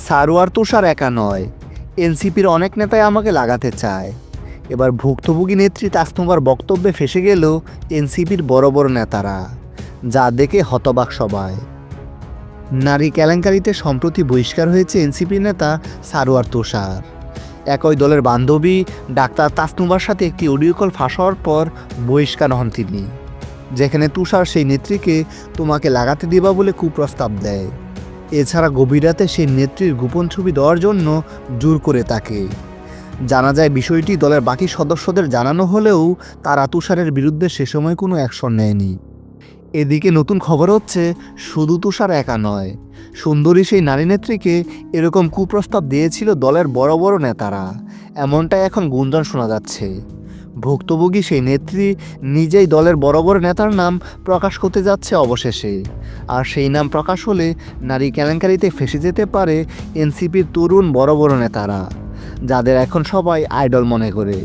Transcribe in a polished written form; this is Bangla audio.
সারোয়ার তুষার একা নয়, এনসিপির অনেক নেতাই আমাকে লাগাতে চায়। এবার ভুক্তভোগী নেত্রী তাসনুমার বক্তব্যে ফেঁসে গেল এনসিপির বড় বড় নেতারা, যা দেখে হতবাক সবাই। নারী কেলেঙ্কারিতে সম্প্রতি বহিষ্কার হয়েছে এনসিপি নেতা সারোয়ার তুষার। একই দলের বান্ধবী ডাক্তার তাসনুমার সাথে একটি অডিও কল ফাঁস হওয়ার পর বহিষ্কার হন তিনি, যেখানে তুষার সেই নেত্রীকে তোমাকে লাগাতে দিবা বলে কুপ্রস্তাব দেয়। এছাড়া গভীর রাতে সেই নেত্রীর গোপন ছবি দেওয়ার জন্য জোর করে তাকে। জানা যায় বিষয়টি দলের বাকি সদস্যদের জানানো হলেও তারা তুষারের বিরুদ্ধে সে সময় কোনো অ্যাকশন নেয়নি। এদিকে নতুন খবর হচ্ছে শুধু তুষার একা নয়, সুন্দরী সেই নারী নেত্রীকে এরকম কুপ্রস্তাব দিয়েছিল দলের বড় বড় নেতারা, এমনটাই এখন গুঞ্জন শোনা যাচ্ছে। ভুক্তভোগী সেই নেত্রী নিজেই দলের বড় বড় নেতার নাম প্রকাশ করতে যাচ্ছে অবশেষে। আর সেই নাম প্রকাশ হলে নারী কেলেঙ্কারিতে ফেঁসে যেতে পারে এনসিপির তরুণ বড় বড় নেতারা, যাদের এখন সবাই আইডল মনে করে।